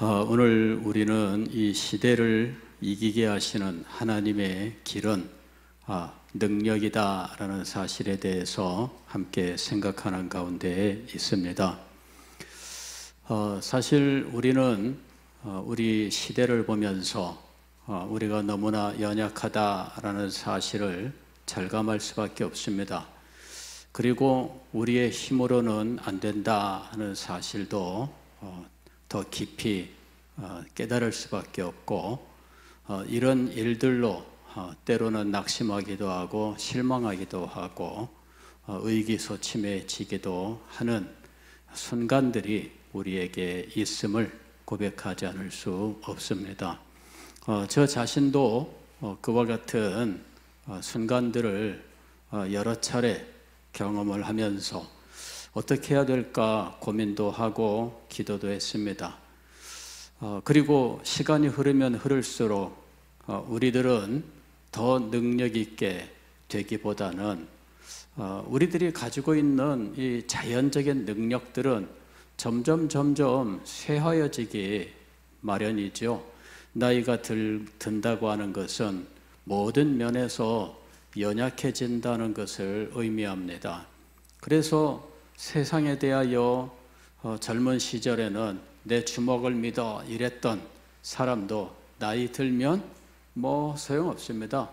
오늘 우리는 이 시대를 이기게 하시는 하나님의 길은 능력이다라는 사실에 대해서 함께 생각하는 가운데 있습니다. 사실 우리는 우리 시대를 보면서 우리가 너무나 연약하다라는 사실을 절감할 수밖에 없습니다. 그리고 우리의 힘으로는 안 된다 하는 사실도 더 깊이 깨달을 수밖에 없고, 이런 일들로 때로는 낙심하기도 하고 실망하기도 하고 의기소침해지기도 하는 순간들이 우리에게 있음을 고백하지 않을 수 없습니다. 저 자신도 그와 같은 순간들을 여러 차례 경험을 하면서 어떻게 해야 될까 고민도 하고 기도도 했습니다. 그리고 시간이 흐르면 흐를수록 우리들은 더 능력 있게 되기보다는 우리들이 가지고 있는 이 자연적인 능력들은 점점 쇠하여지기 마련이죠. 나이가 든다고 하는 것은 모든 면에서 연약해진다는 것을 의미합니다. 그래서 세상에 대하여 젊은 시절에는 내 주먹을 믿어 이랬던 사람도 나이 들면 소용없습니다.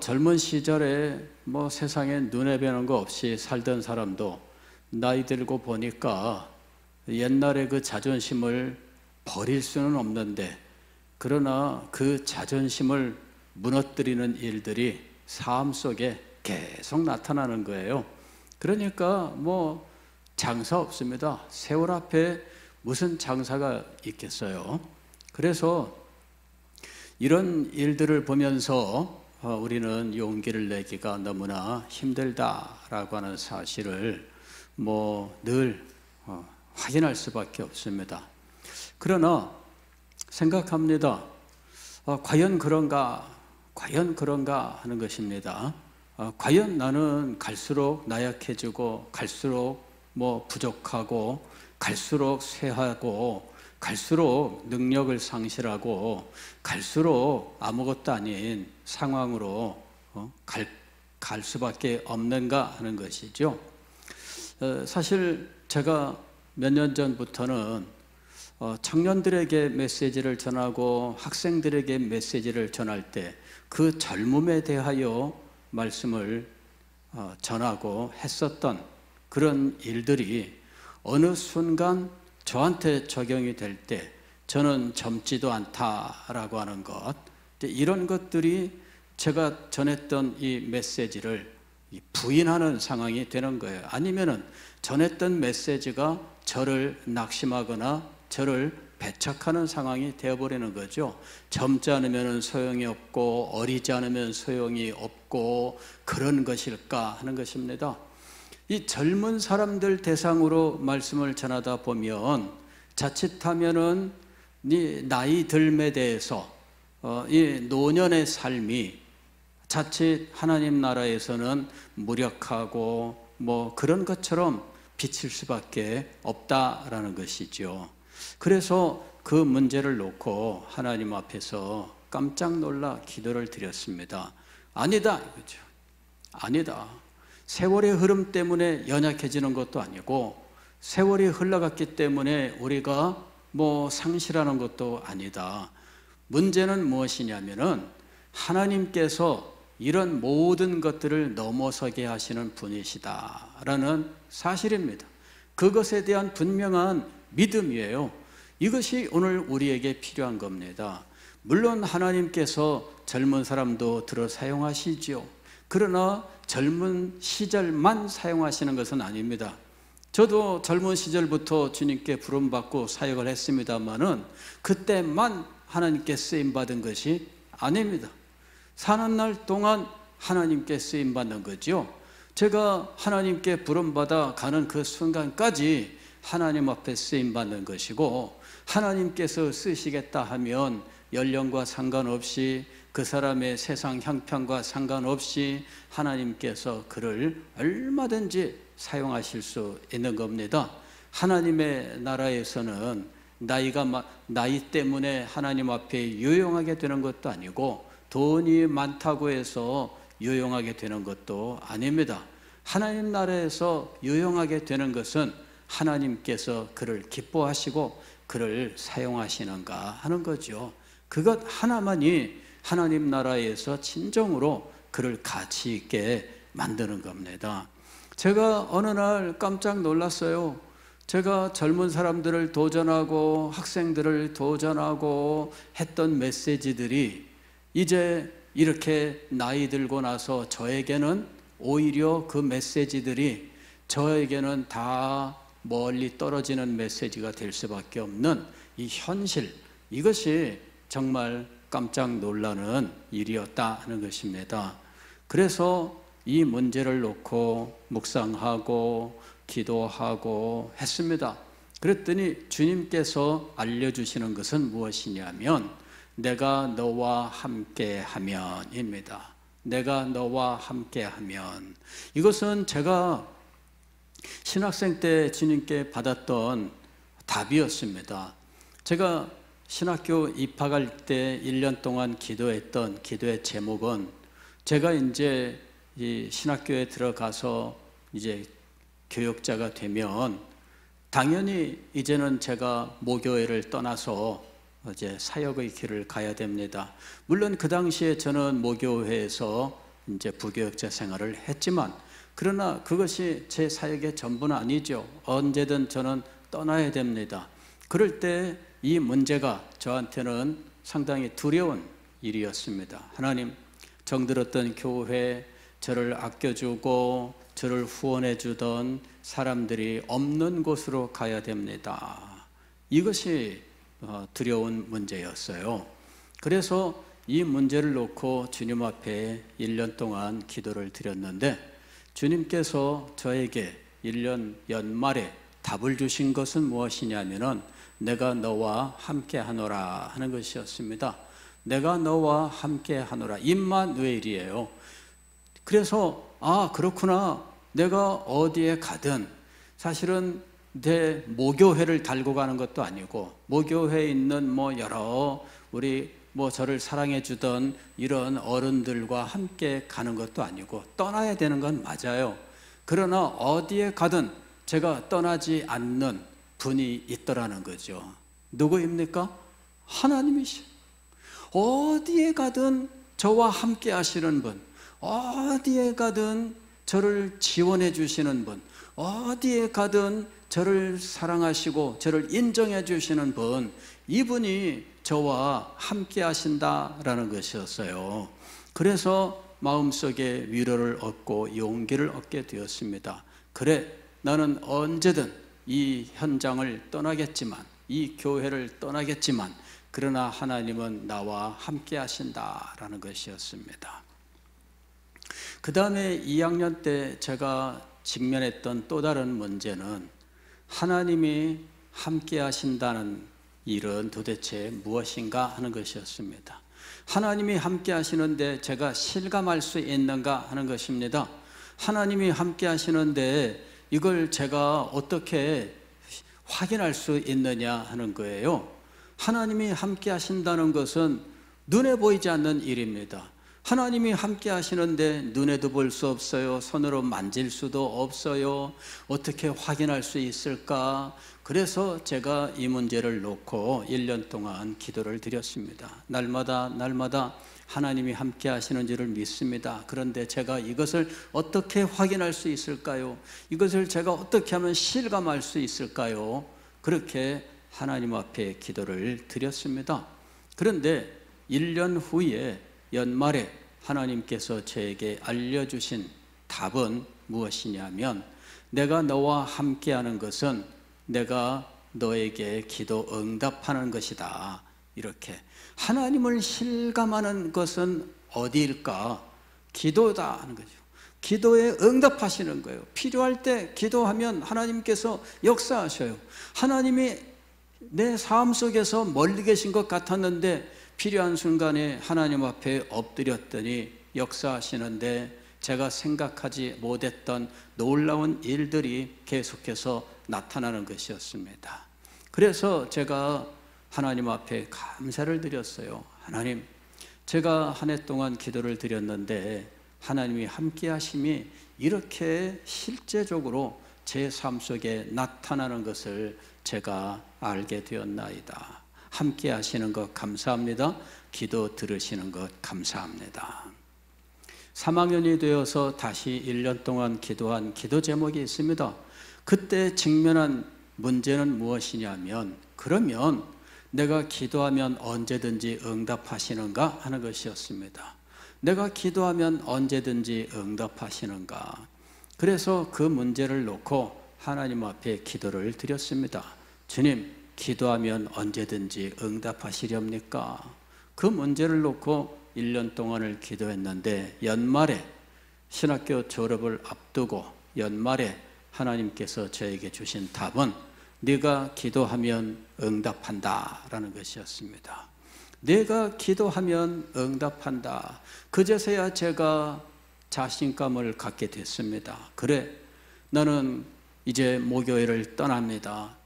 젊은 시절에 세상에 눈에 뵈는 거 없이 살던 사람도 나이 들고 보니까 옛날에 그 자존심을 버릴 수는 없는데, 그러나 그 자존심을 무너뜨리는 일들이 삶 속에 계속 나타나는 거예요. 그러니까 장사 없습니다. 세월 앞에 무슨 장사가 있겠어요. 그래서 이런 일들을 보면서 우리는 용기를 내기가 너무나 힘들다라고 하는 사실을 늘 확인할 수밖에 없습니다. 그러나 생각합니다. 과연 그런가 하는 것입니다. 과연 나는 갈수록 나약해지고 갈수록 부족하고 갈수록 쇠하고 갈수록 능력을 상실하고 갈수록 아무것도 아닌 상황으로 갈 수밖에 없는가 하는 것이죠. 사실 제가 몇 년 전부터는 청년들에게 메시지를 전하고 학생들에게 메시지를 전할 때 그 젊음에 대하여 말씀을 전하고 했었던 그런 일들이 어느 순간 저한테 적용이 될 때 저는 젊지도 않다라고 하는 것, 이런 것들이 제가 전했던 이 메시지를 부인하는 상황이 되는 거예요. 아니면은 전했던 메시지가 저를 낙심하거나 저를 배척하는 상황이 되어버리는 거죠. 젊지 않으면 소용이 없고 어리지 않으면 소용이 없고 그런 것일까 하는 것입니다. 이 젊은 사람들 대상으로 말씀을 전하다 보면 자칫하면은 이 나이 들매 대해서 이 노년의 삶이 자칫 하나님 나라에서는 무력하고 그런 것처럼 비칠 수밖에 없다라는 것이죠. 그래서 그 문제를 놓고 하나님 앞에서 깜짝 놀라 기도를 드렸습니다. 아니다 이거죠. 아니다. 세월의 흐름 때문에 연약해지는 것도 아니고 세월이 흘러갔기 때문에 우리가 상실하는 것도 아니다. 문제는 무엇이냐면은 하나님께서 이런 모든 것들을 넘어서게 하시는 분이시다라는 사실입니다. 그것에 대한 분명한 믿음이에요. 이것이 오늘 우리에게 필요한 겁니다. 물론 하나님께서 젊은 사람도 들어 사용하시죠. 그러나 젊은 시절만 사용하시는 것은 아닙니다. 저도 젊은 시절부터 주님께 부름받고 사역을 했습니다마는 그때만 하나님께 쓰임받은 것이 아닙니다. 사는 날 동안 하나님께 쓰임받는 거죠. 제가 하나님께 부름받아 가는 그 순간까지 하나님 앞에 쓰임받는 것이고, 하나님께서 쓰시겠다 하면 연령과 상관없이 그 사람의 세상 형편과 상관없이 하나님께서 그를 얼마든지 사용하실 수 있는 겁니다. 하나님의 나라에서는 나이 때문에 하나님 앞에 유용하게 되는 것도 아니고 돈이 많다고 해서 유용하게 되는 것도 아닙니다. 하나님 나라에서 유용하게 되는 것은 하나님께서 그를 기뻐하시고 그를 사용하시는가 하는 거죠. 그것 하나만이 하나님 나라에서 진정으로 그를 가치 있게 만드는 겁니다. 제가 어느 날 깜짝 놀랐어요. 제가 젊은 사람들을 도전하고 학생들을 도전하고 했던 메시지들이 이제 이렇게 나이 들고 나서 저에게는 오히려 그 메시지들이 저에게는 다 멀리 떨어지는 메시지가 될 수밖에 없는 이 현실, 이것이 정말 깜짝 놀라는 일이었다 하는 것입니다. 그래서 이 문제를 놓고 묵상하고 기도하고 했습니다. 그랬더니 주님께서 알려주시는 것은 무엇이냐면 내가 너와 함께하면입니다. 내가 너와 함께하면. 이것은 제가 신학생 때 주님께 받았던 답이었습니다. 제가 신학교 입학할 때 1년 동안 기도했던 기도의 제목은 제가 이제 이 신학교에 들어가서 이제 교역자가 되면 당연히 이제는 제가 모교회를 떠나서 이제 사역의 길을 가야 됩니다. 물론 그 당시에 저는 모교회에서 이제 부교역자 생활을 했지만 그러나 그것이 제 사역의 전부는 아니죠. 언제든 저는 떠나야 됩니다. 그럴 때 이 문제가 저한테는 상당히 두려운 일이었습니다. 하나님, 정들었던 교회, 저를 아껴주고 저를 후원해 주던 사람들이 없는 곳으로 가야 됩니다. 이것이 두려운 문제였어요. 그래서 이 문제를 놓고 주님 앞에 1년 동안 기도를 드렸는데 주님께서 저에게 1년 연말에 답을 주신 것은 무엇이냐면은 내가 너와 함께 하노라 하는 것이었습니다. 내가 너와 함께 하노라. 임마누엘이에요. 그래서 그렇구나. 내가 어디에 가든 사실은 내 모교회를 달고 가는 것도 아니고 모교회에 있는 여러 우리 저를 사랑해 주던 이런 어른들과 함께 가는 것도 아니고 떠나야 되는 건 맞아요. 그러나 어디에 가든 제가 떠나지 않는 분이 있더라는 거죠. 누구입니까? 하나님이시죠. 어디에 가든 저와 함께 하시는 분, 어디에 가든 저를 지원해 주시는 분, 어디에 가든 저를 사랑하시고 저를 인정해 주시는 분, 이분이 저와 함께 하신다라는 것이었어요. 그래서 마음속에 위로를 얻고 용기를 얻게 되었습니다. 그래, 나는 언제든 이 현장을 떠나겠지만, 이 교회를 떠나겠지만 그러나 하나님은 나와 함께 하신다라는 것이었습니다. 그 다음에 2학년 때 제가 직면했던 또 다른 문제는 하나님이 함께 하신다는 일은 도대체 무엇인가 하는 것이었습니다. 하나님이 함께 하시는데 제가 실감할 수 있는가 하는 것입니다. 하나님이 함께 하시는데 이걸 제가 어떻게 확인할 수 있느냐 하는 거예요. 하나님이 함께 하신다는 것은 눈에 보이지 않는 일입니다. 하나님이 함께 하시는데 눈에도 볼 수 없어요. 손으로 만질 수도 없어요. 어떻게 확인할 수 있을까? 그래서 제가 이 문제를 놓고 1년 동안 기도를 드렸습니다. 날마다 하나님이 함께 하시는 줄을 믿습니다. 그런데 제가 이것을 어떻게 확인할 수 있을까요? 이것을 제가 어떻게 하면 실감할 수 있을까요? 그렇게 하나님 앞에 기도를 드렸습니다. 그런데 1년 후에 연말에 하나님께서 저에게 알려주신 답은 무엇이냐면 내가 너와 함께하는 것은 내가 너에게 기도 응답하는 것이다. 이렇게 하나님을 실감하는 것은 어디일까? 기도다 하는 거죠. 기도에 응답하시는 거예요. 필요할 때 기도하면 하나님께서 역사하셔요. 하나님이 내 삶 속에서 멀리 계신 것 같았는데 필요한 순간에 하나님 앞에 엎드렸더니 역사하시는데 제가 생각하지 못했던 놀라운 일들이 계속해서 나타나는 것이었습니다. 그래서 제가 하나님 앞에 감사를 드렸어요. 하나님, 제가 한 해 동안 기도를 드렸는데 하나님이 함께 하심이 이렇게 실제적으로 제 삶 속에 나타나는 것을 제가 알게 되었나이다. 함께 하시는 것 감사합니다. 기도 들으시는 것 감사합니다. 3학년이 되어서 다시 1년 동안 기도한 기도 제목이 있습니다. 그때 직면한 문제는 무엇이냐면, 그러면 내가 기도하면 언제든지 응답하시는가 하는 것이었습니다. 내가 기도하면 언제든지 응답하시는가. 그래서 그 문제를 놓고 하나님 앞에 기도를 드렸습니다. 주님, 기도하면 언제든지 응답하시렵니까? 그 문제를 놓고 1년 동안을 기도했는데, 연말에 신학교 졸업을 앞두고 연말에 하나님께서 저에게 주신 답은 네가 기도하면 응답한다 라는 것이었습니다. 내가 기도하면 응답한다. 그제서야 제가 자신감을 갖게 됐습니다. 그래, 나는 이제 모교회를 떠납니다.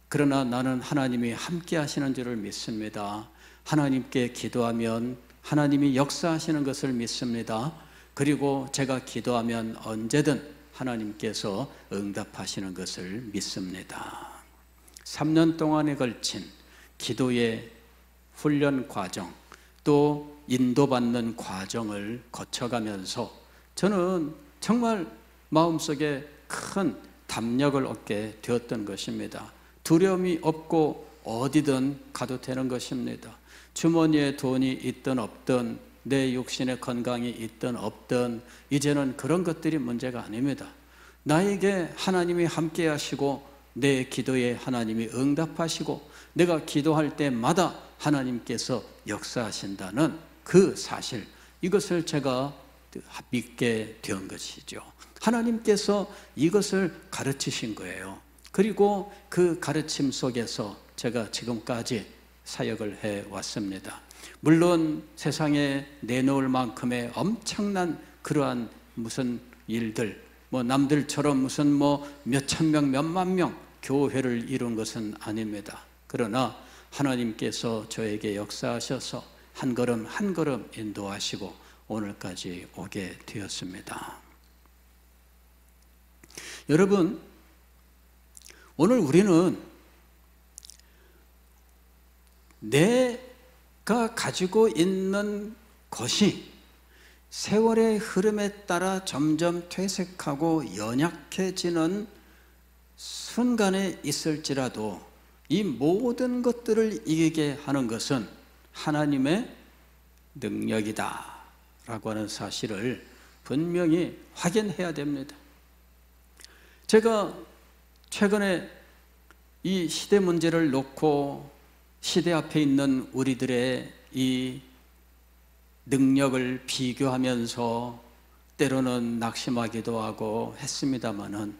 그러나 나는 하나님이 함께 하시는 줄을 믿습니다. 하나님께 기도하면 하나님이 역사하시는 것을 믿습니다. 그리고 제가 기도하면 언제든 하나님께서 응답하시는 것을 믿습니다. 3년 동안에 걸친 기도의 훈련 과정, 또 인도받는 과정을 거쳐가면서 저는 정말 마음속에 큰 담력을 얻게 되었던 것입니다. 두려움이 없고 어디든 가도 되는 것입니다. 주머니에 돈이 있든 없든, 내 육신의 건강이 있든 없든, 이제는 그런 것들이 문제가 아닙니다. 나에게 하나님이 함께 하시고 내 기도에 하나님이 응답하시고 내가 기도할 때마다 하나님께서 역사하신다는 그 사실, 이것을 제가 믿게 된 것이죠. 하나님께서 이것을 가르치신 거예요. 그리고 그 가르침 속에서 제가 지금까지 사역을 해왔습니다. 물론 세상에 내놓을 만큼의 엄청난 그러한 무슨 일들, 남들처럼 무슨 몇천 명, 몇만 명 교회를 이룬 것은 아닙니다. 그러나 하나님께서 저에게 역사하셔서 한 걸음 한 걸음 인도하시고 오늘까지 오게 되었습니다. 여러분, 오늘 우리는 내가 가지고 있는 것이 세월의 흐름에 따라 점점 퇴색하고 연약해지는 순간에 있을지라도 이 모든 것들을 이기게 하는 것은 하나님의 능력이다 라고 하는 사실을 분명히 확인해야 됩니다. 제가 최근에 이 시대 문제를 놓고 시대 앞에 있는 우리들의 이 능력을 비교하면서 때로는 낙심하기도 하고 했습니다마는,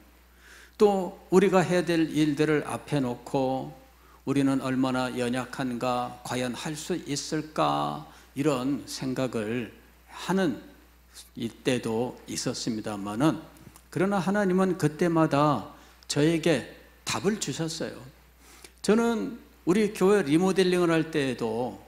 또 우리가 해야 될 일들을 앞에 놓고 우리는 얼마나 연약한가, 과연 할 수 있을까, 이런 생각을 하는 이때도 있었습니다마는, 그러나 하나님은 그때마다 저에게 답을 주셨어요. 저는 우리 교회 리모델링을 할 때에도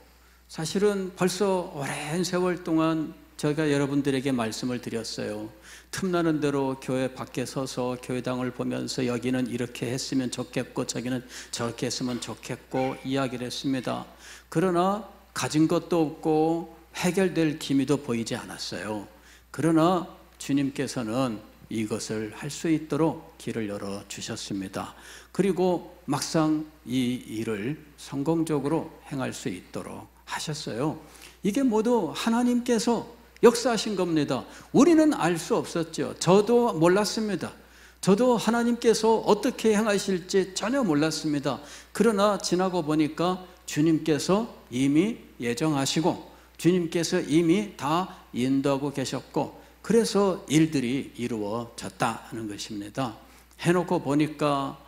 사실은 벌써 오랜 세월 동안 제가 여러분들에게 말씀을 드렸어요. 틈나는 대로 교회 밖에 서서 교회당을 보면서 여기는 이렇게 했으면 좋겠고 저기는 저렇게 했으면 좋겠고 이야기를 했습니다. 그러나 가진 것도 없고 해결될 기미도 보이지 않았어요. 그러나 주님께서는 이것을 할 수 있도록 길을 열어주셨습니다. 그리고 막상 이 일을 성공적으로 행할 수 있도록 하셨어요. 이게 모두 하나님께서 역사하신 겁니다. 우리는 알 수 없었죠. 저도 몰랐습니다. 저도 하나님께서 어떻게 행하실지 전혀 몰랐습니다. 그러나 지나고 보니까 주님께서 이미 예정하시고 주님께서 이미 다 인도하고 계셨고, 그래서 일들이 이루어졌다 하는 것입니다. 해놓고 보니까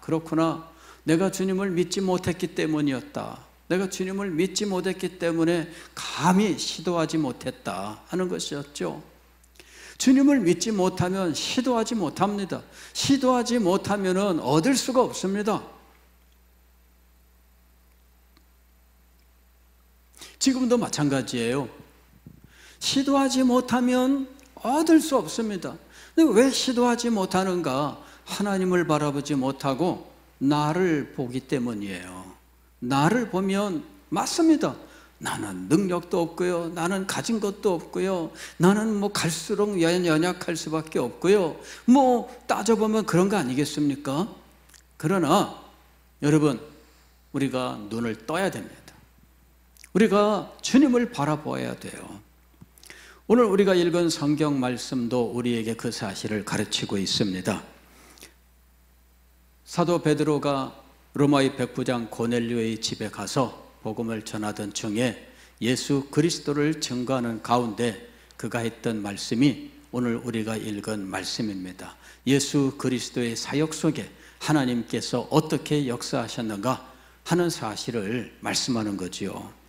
그렇구나. 내가 주님을 믿지 못했기 때문이었다. 내가 주님을 믿지 못했기 때문에 감히 시도하지 못했다 하는 것이었죠. 주님을 믿지 못하면 시도하지 못합니다. 시도하지 못하면 얻을 수가 없습니다. 지금도 마찬가지예요. 시도하지 못하면 얻을 수 없습니다. 근데 왜 시도하지 못하는가? 하나님을 바라보지 못하고 나를 보기 때문이에요. 나를 보면 맞습니다. 나는 능력도 없고요, 나는 가진 것도 없고요, 나는 뭐 갈수록 연약할 수밖에 없고요, 뭐 따져보면 그런 거 아니겠습니까? 그러나 여러분, 우리가 눈을 떠야 됩니다. 우리가 주님을 바라보아야 돼요. 오늘 우리가 읽은 성경 말씀도 우리에게 그 사실을 가르치고 있습니다. 사도 베드로가 로마의 백부장 고넬료의 집에 가서 복음을 전하던 중에 예수 그리스도를 증거하는 가운데 그가 했던 말씀이 오늘 우리가 읽은 말씀입니다. 예수 그리스도의 사역 속에 하나님께서 어떻게 역사하셨는가 하는 사실을 말씀하는 거지요.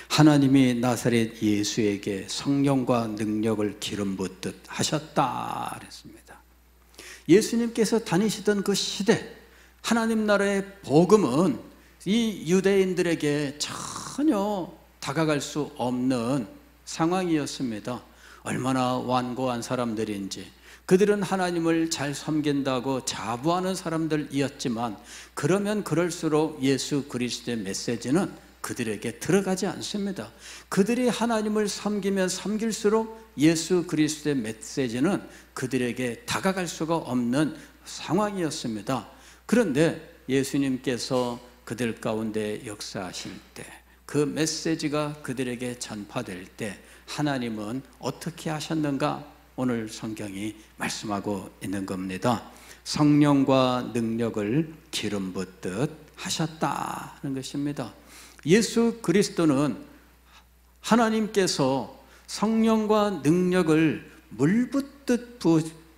하나님이 나사렛 예수에게 성령과 능력을 기름 붓듯 하셨다 그랬습니다. 예수님께서 다니시던 그 시대, 하나님 나라의 복음은 이 유대인들에게 전혀 다가갈 수 없는 상황이었습니다. 얼마나 완고한 사람들인지, 그들은 하나님을 잘 섬긴다고 자부하는 사람들이었지만 그러면 그럴수록 예수 그리스도의 메시지는 그들에게 들어가지 않습니다. 그들이 하나님을 섬기면 섬길수록 예수 그리스도의 메시지는 그들에게 다가갈 수가 없는 상황이었습니다. 그런데 예수님께서 그들 가운데 역사하실 때, 그 메시지가 그들에게 전파될 때 하나님은 어떻게 하셨는가? 오늘 성경이 말씀하고 있는 겁니다. 성령과 능력을 기름 붓듯 하셨다는 것입니다. 예수 그리스도는 하나님께서 성령과 능력을 물 붓듯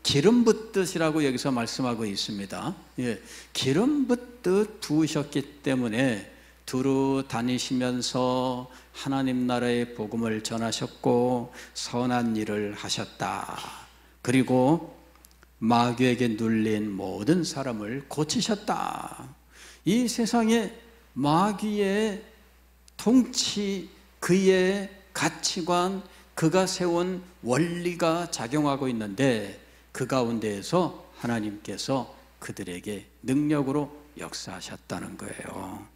기름 붓듯이라고 여기서 말씀하고 있습니다. 예, 기름 붓듯 부으셨기 때문에 두루 다니시면서 하나님 나라의 복음을 전하셨고 선한 일을 하셨다. 그리고 마귀에게 눌린 모든 사람을 고치셨다. 이 세상에 마귀의 통치, 그의 가치관, 그가 세운 원리가 작용하고 있는데 그 가운데에서 하나님께서 그들에게 능력으로 역사하셨다는 거예요.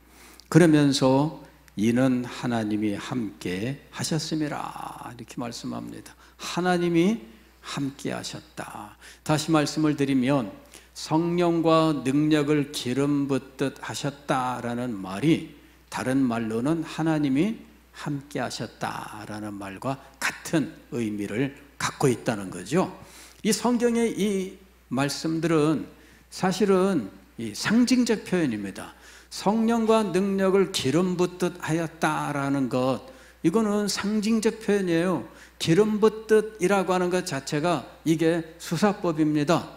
그러면서 이는 하나님이 함께 하셨음이라 이렇게 말씀합니다. 하나님이 함께 하셨다. 다시 말씀을 드리면 성령과 능력을 기름 붓듯 하셨다라는 말이 다른 말로는 하나님이 함께 하셨다라는 말과 같은 의미를 갖고 있다는 거죠. 이 성경의 이 말씀들은 사실은 이 상징적 표현입니다. 성령과 능력을 기름 붓듯 하였다라는 것, 이거는 상징적 표현이에요. 기름 붓듯이라고 하는 것 자체가 이게 수사법입니다.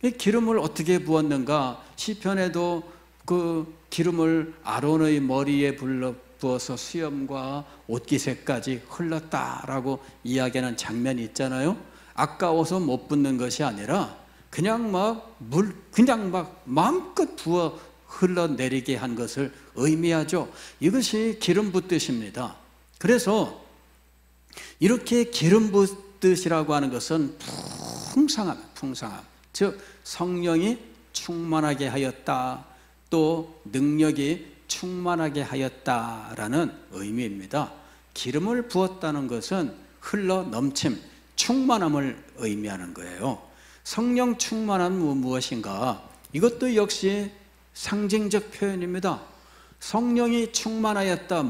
이 기름을 어떻게 부었는가? 시편에도 그 기름을 아론의 머리에 부어서 수염과 옷깃에까지 흘렀다라고 이야기하는 장면이 있잖아요. 아까워서 못 붓는 것이 아니라 그냥 막 마음껏 부어 흘러내리게 한 것을 의미하죠. 이것이 기름 붓듯입니다. 그래서 이렇게 기름 붓듯이라고 하는 것은 풍성함, 즉 성령이 충만하게 하였다, 또 능력이 충만하게 하였다라는 의미입니다. 기름을 부었다는 것은 흘러 넘침, 충만함을 의미하는 거예요. 성령 충만함은 무엇인가? 이것도 역시 상징적 표현입니다. 성령이 충만하였다,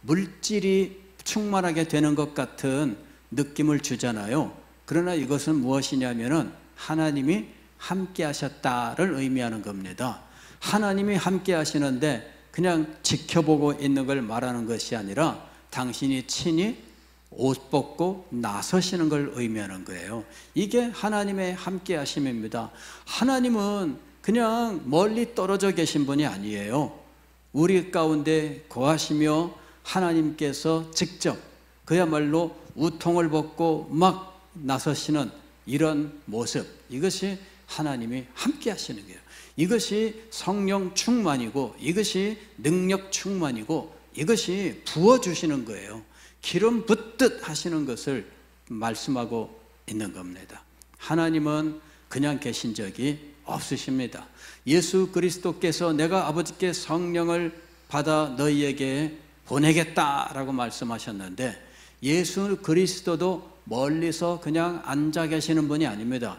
물질이 충만하게 되는 것 같은 느낌을 주잖아요. 그러나 이것은 무엇이냐면은 하나님이 함께 하셨다를 의미하는 겁니다. 하나님이 함께 하시는데 그냥 지켜보고 있는 걸 말하는 것이 아니라 당신이 친히 옷 벗고 나서시는 걸 의미하는 거예요. 이게 하나님의 함께 하심입니다. 하나님은 그냥 멀리 떨어져 계신 분이 아니에요. 우리 가운데 거하시며 하나님께서 직접 그야말로 우통을 벗고 막 나서시는 이런 모습, 이것이 하나님이 함께 하시는 거예요. 이것이 성령 충만이고, 이것이 능력 충만이고, 이것이 부어주시는 거예요. 기름 붓듯 하시는 것을 말씀하고 있는 겁니다. 하나님은 그냥 계신 적이 없으십니다. 예수 그리스도께서 내가 아버지께 성령을 받아 너희에게 보내겠다라고 말씀하셨는데, 예수 그리스도도 멀리서 그냥 앉아 계시는 분이 아닙니다.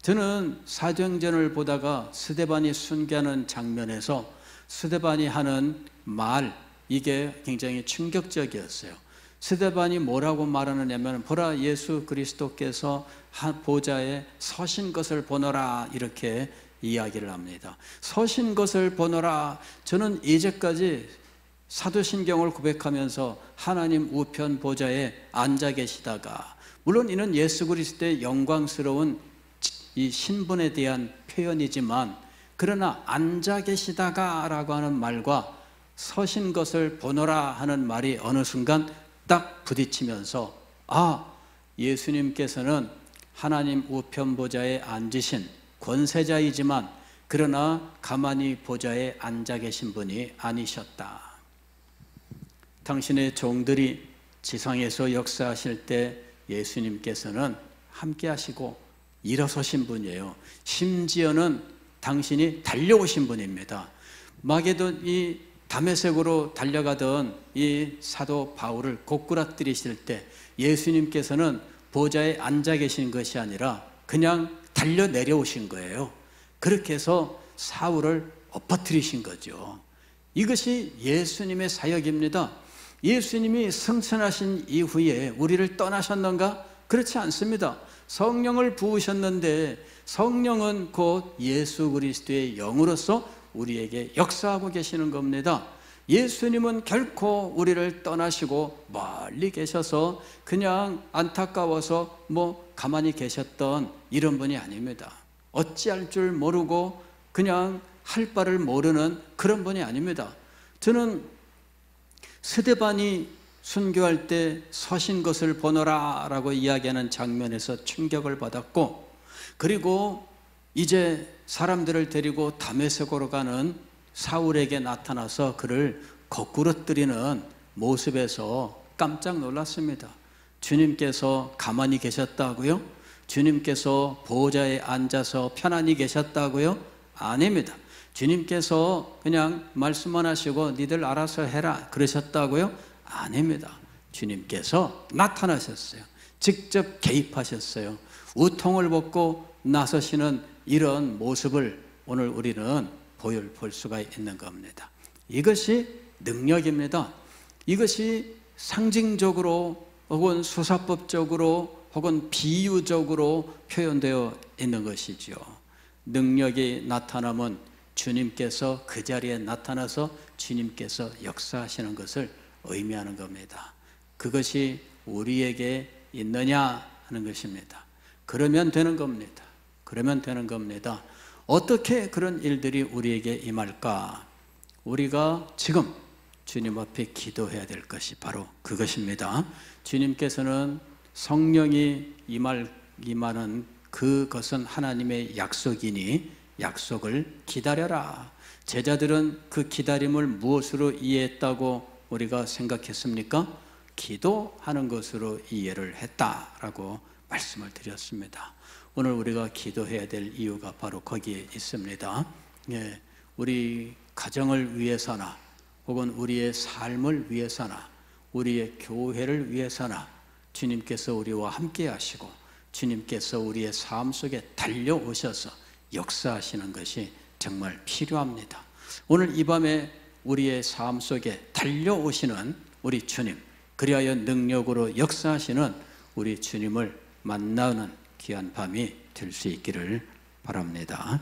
저는 사도행전을 보다가 스데반이 순교하는 장면에서 스데반이 하는 말, 이게 굉장히 충격적이었어요. 스데반이 뭐라고 말하느냐면, 보라 예수 그리스도께서 보좌에 서신 것을 보노라, 이렇게 이야기를 합니다. 서신 것을 보노라. 저는 이제까지 사도신경을 고백하면서 하나님 우편 보좌에 앉아 계시다가, 물론 이는 예수 그리스도의 영광스러운 이 신분에 대한 표현이지만, 그러나 앉아 계시다가 라고 하는 말과 서신 것을 보노라 하는 말이 어느 순간 딱 부딪히면서, 예수님께서는 하나님 우편 보좌에 앉으신 권세자이지만 그러나 가만히 보좌에 앉아 계신 분이 아니셨다. 당신의 종들이 지상에서 역사하실 때 예수님께서는 함께 하시고 일어서신 분이에요. 심지어는 당신이 달려오신 분입니다. 마게돈 이 다메섹으로 달려가던 이 사도 바울을 고꾸라뜨리실 때 예수님께서는 보좌에 앉아 계신 것이 아니라 그냥 달려 내려오신 거예요. 그렇게 해서 사울을 엎어뜨리신 거죠. 이것이 예수님의 사역입니다. 예수님이 승천하신 이후에 우리를 떠나셨는가? 그렇지 않습니다. 성령을 부으셨는데 성령은 곧 예수 그리스도의 영으로서 우리에게 역사하고 계시는 겁니다. 예수님은 결코 우리를 떠나시고 멀리 계셔서 그냥 안타까워서 가만히 계셨던 이런 분이 아닙니다. 어찌할 줄 모르고 그냥 할 바를 모르는 그런 분이 아닙니다. 저는 스데반이 순교할 때 서신 것을 보노라 라고 이야기하는 장면에서 충격을 받았고, 그리고 이제 사람들을 데리고 다메섹으로 가는 사울에게 나타나서 그를 거꾸러뜨리는 모습에서 깜짝 놀랐습니다. 주님께서 가만히 계셨다고요? 주님께서 보좌에 앉아서 편안히 계셨다고요? 아닙니다. 주님께서 그냥 말씀만 하시고 니들 알아서 해라 그러셨다고요? 아닙니다. 주님께서 나타나셨어요. 직접 개입하셨어요. 우통을 벗고 나서시는 이런 모습을 오늘 우리는 볼 수가 있는 겁니다. 이것이 능력입니다. 이것이 상징적으로 혹은 수사법적으로 혹은 비유적으로 표현되어 있는 것이죠. 능력이 나타나면 주님께서 그 자리에 나타나서 주님께서 역사하시는 것을 의미하는 겁니다. 그것이 우리에게 있느냐 하는 것입니다. 그러면 되는 겁니다. 그러면 되는 겁니다. 어떻게 그런 일들이 우리에게 임할까? 우리가 지금 주님 앞에 기도해야 될 것이 바로 그것입니다. 주님께서는 성령이 임하는 그것은 하나님의 약속이니 약속을 기다려라. 제자들은 그 기다림을 무엇으로 이해했다고 우리가 생각했습니까? 기도하는 것으로 이해를 했다라고 말씀을 드렸습니다. 오늘 우리가 기도해야 될 이유가 바로 거기에 있습니다. 우리 가정을 위해서나 혹은 우리의 삶을 위해서나 우리의 교회를 위해서나 주님께서 우리와 함께 하시고 주님께서 우리의 삶 속에 달려오셔서 역사하시는 것이 정말 필요합니다. 오늘 이 밤에 우리의 삶 속에 달려오시는 우리 주님, 그리하여 능력으로 역사하시는 우리 주님을 만나는 귀한 밤이 될 수 있기를 바랍니다.